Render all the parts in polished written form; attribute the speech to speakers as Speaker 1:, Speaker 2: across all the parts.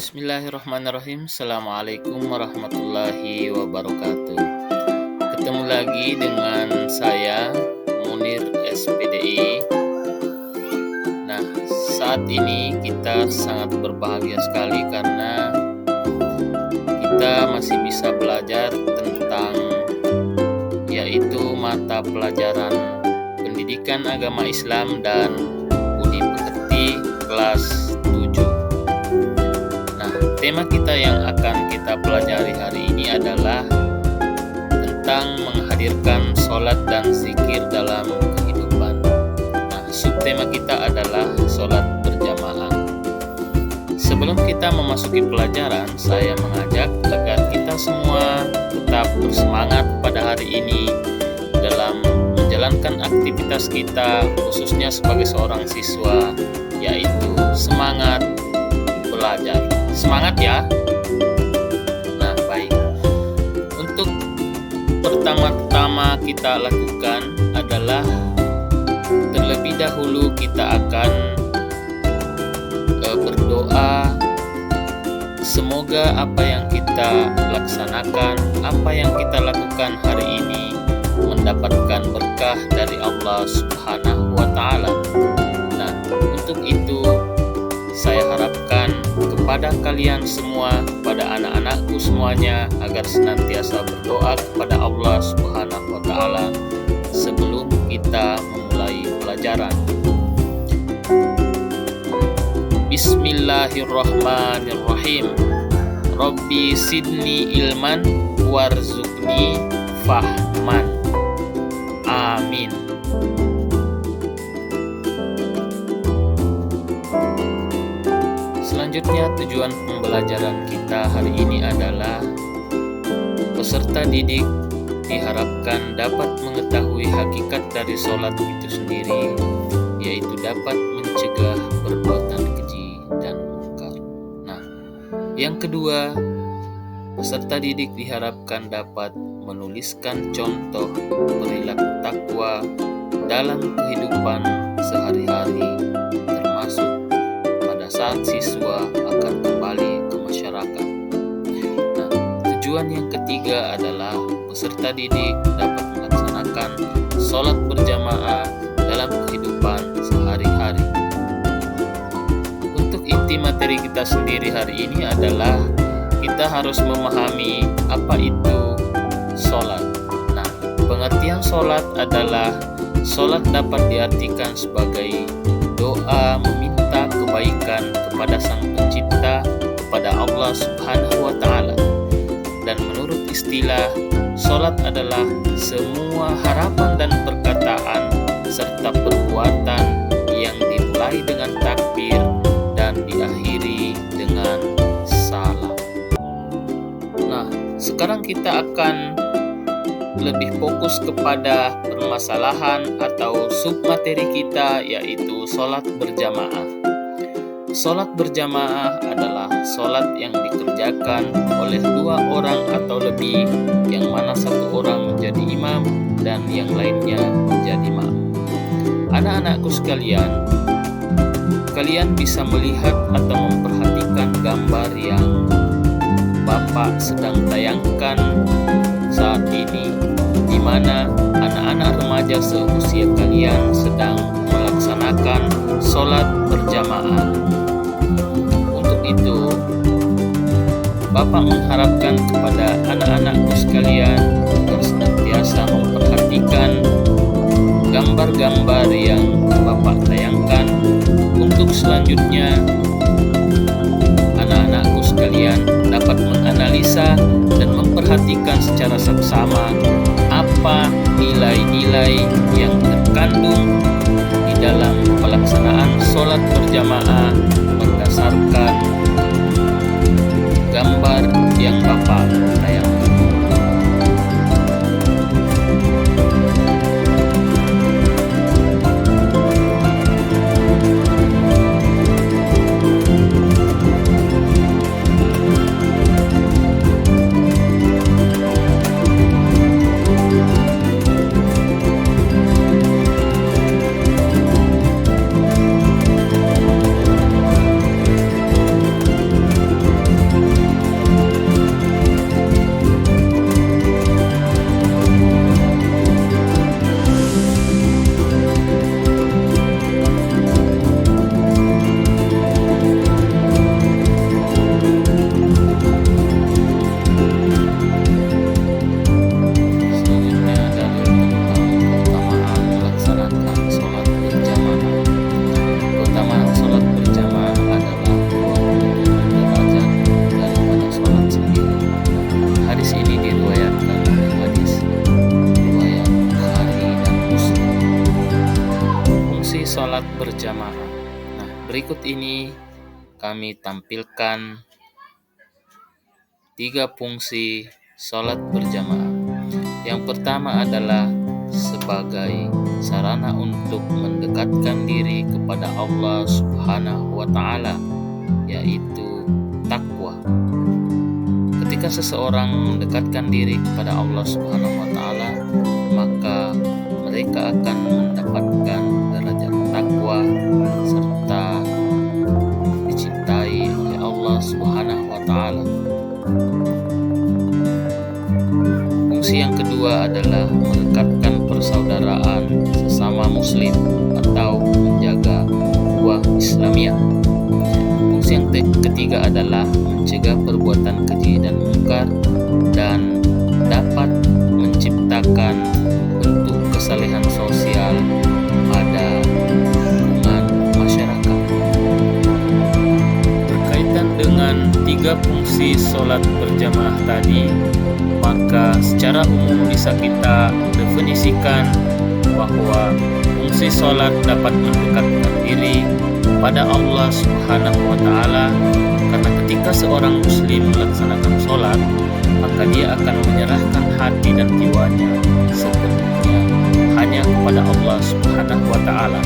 Speaker 1: Bismillahirrahmanirrahim. Assalamualaikum warahmatullahi wabarakatuh. Ketemu lagi dengan saya Munir SPDI. Nah, saat ini kita sangat berbahagia sekali karena kita masih bisa belajar tentang yaitu mata pelajaran Pendidikan Agama Islam dan Budi Pekerti kelas 7. Tema kita yang akan kita pelajari hari ini adalah tentang menghadirkan sholat dan zikir dalam kehidupan. Nah, subtema kita adalah sholat berjamaah. Sebelum kita memasuki pelajaran, saya mengajak agar kita semua tetap bersemangat pada hari ini dalam menjalankan aktivitas kita, khususnya sebagai seorang siswa, yaitu semangat belajar. Semangat ya. Nah, baik. Untuk pertama-tama kita lakukan adalah terlebih dahulu kita akan berdoa. Semoga apa yang kita laksanakan, apa yang kita lakukan hari ini mendapatkan berkah dari Allah Subhanahu wa Ta'ala. Nah, untuk itu saya harapkan kepada kalian semua, kepada anak-anakku semuanya, agar senantiasa berdoa kepada Allah Subhanahu wa Ta'ala sebelum kita memulai pelajaran. Bismillahirrahmanirrahim. Rabbi sidni ilman warzuqni fahman. Amin. Selanjutnya, tujuan pembelajaran kita hari ini adalah peserta didik diharapkan dapat mengetahui hakikat dari sholat itu sendiri, yaitu dapat mencegah perbuatan keji dan munkar. Nah, yang kedua, peserta didik diharapkan dapat menuliskan contoh perilaku takwa dalam kehidupan sehari-hari, termasuk saat siswa akan kembali ke masyarakat. Nah, tujuan yang ketiga adalah peserta didik dapat melaksanakan sholat berjamaah dalam kehidupan sehari-hari. Untuk inti materi kita sendiri hari ini adalah kita harus memahami apa itu sholat. Nah, pengertian sholat adalah sholat dapat diartikan sebagai doa meminta kebaikan kepada Sang Pencipta, kepada Allah Subhanahu wa Ta'ala. Dan menurut istilah, sholat adalah semua harapan dan perkataan serta perbuatan yang dimulai dengan takbir dan diakhiri dengan salam. Nah, sekarang kita akan lebih fokus kepada permasalahan atau submateri kita, yaitu sholat berjamaah. Sholat berjamaah adalah sholat yang dikerjakan oleh dua orang atau lebih, yang mana satu orang menjadi imam dan yang lainnya menjadi makmum. Anak-anakku sekalian, kalian bisa melihat atau memperhatikan gambar yang Bapak sedang tayangkan saat ini, di mana anak-anak remaja seusia kalian sedang melaksanakan sholat berjamaah. Untuk itu, Bapak mengharapkan kepada anak-anakku sekalian agar senantiasa memperhatikan gambar-gambar yang Bapak tayangkan. Untuk selanjutnya, anak-anakku sekalian dapat menganalisa dan memperhatikan secara seksama apa nilai-nilai yang terkandung di dalam pelaksanaan sholat berjamaah berdasarkan gambar yang Bapak tayangkan. berikut ini kami tampilkan 3 fungsi sholat berjamaah. Yang pertama adalah sebagai sarana untuk mendekatkan diri kepada Allah Subhanahu wa Ta'ala, yaitu takwa. Ketika seseorang mendekatkan diri kepada Allah Subhanahu wa Ta'ala, maka mereka akan mendapatkan derajat takwa serta dicintai oleh Allah Subhanahu wa Ta'ala. Fungsi yang kedua adalah merekatkan persaudaraan sesama muslim atau menjaga ukhuwah Islamiyah. Fungsi yang ketiga adalah mencegah perbuatan keji dan mungkar dan dapat menciptakan bentuk kesalehan sosial pada lingkungan masyarakat. Berkaitan dengan 3 fungsi sholat berjamaah tadi, maka secara umum bisa kita definisikan bahwa fungsi sholat dapat mendekatkan diri pada Allah Subhanahu wa Ta'ala, karena ketika seorang muslim melaksanakan sholat, maka dia akan menyerahkan hati dan jiwanya sepenuhnya hanya kepada Allah Subhanahu wa Ta'ala.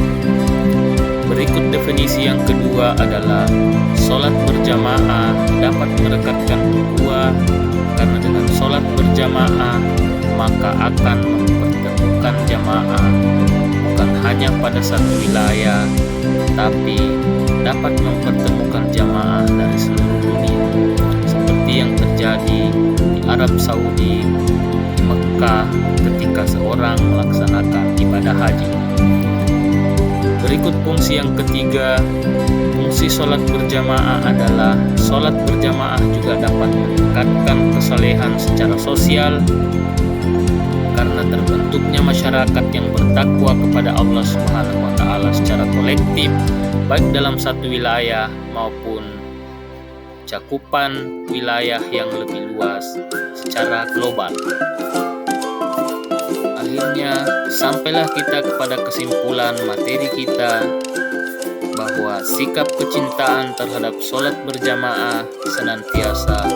Speaker 1: Berikut definisi yang kedua adalah sholat berjamaah dapat merekatkan ukhuwah, karena dengan sholat berjamaah maka akan mempertemukan jamaah bukan hanya pada satu wilayah, tapi dapat mempertemukan jamaah dari seluruh dunia, seperti yang terjadi di Arab Saudi, di Mekah ketika seorang melaksanakan ibadah haji. Berikut fungsi yang ketiga, fungsi sholat berjamaah adalah sholat berjamaah juga dapat meningkatkan kesalehan secara sosial, karena terbentuknya masyarakat yang bertakwa kepada Allah Subhanahu wa Ta'ala secara kolektif, baik dalam satu wilayah maupun cakupan wilayah yang lebih luas secara global. Akhirnya sampailah kita kepada kesimpulan materi kita bahwa sikap kecintaan terhadap sholat berjamaah senantiasa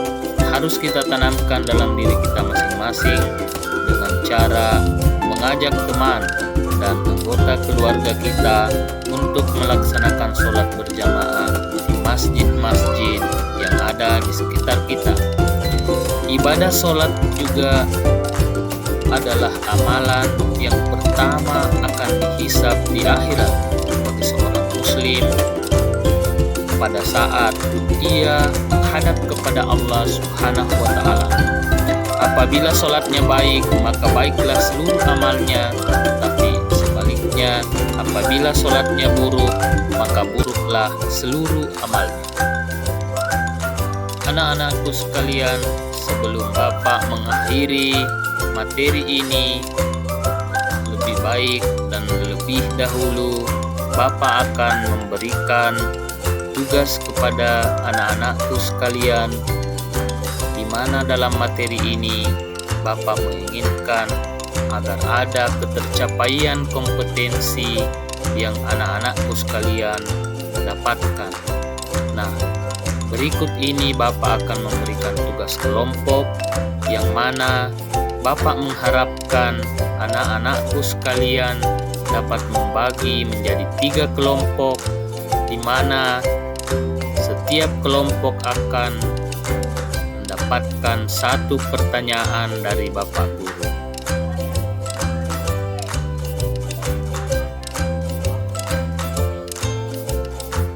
Speaker 1: harus kita tanamkan dalam diri kita masing-masing dengan cara mengajak teman dan anggota keluarga kita untuk melaksanakan sholat berjamaah di masjid-masjid yang ada di sekitar kita. Ibadah sholat juga adalah amalan yang pertama akan dihisab di akhirat bagi seorang muslim pada saat ia menghadap kepada Allah Subhanahu wa Ta'ala. Apabila sholatnya baik, maka baiklah seluruh amalnya, tapi sebaliknya apabila sholatnya buruk, maka buruklah seluruh amalnya. Anak-anakku sekalian, sebelum Bapak mengakhiri materi ini, lebih baik dan lebih dahulu Bapak akan memberikan tugas kepada anak-anakku sekalian, di mana dalam materi ini Bapak menginginkan agar ada ketercapaian kompetensi yang anak-anakku sekalian dapatkan. Nah, berikut ini Bapak akan memberikan tugas kelompok yang mana Bapak mengharapkan anak-anakku sekalian dapat membagi menjadi 3 kelompok, di mana setiap kelompok akan mendapatkan 1 pertanyaan dari Bapak Guru.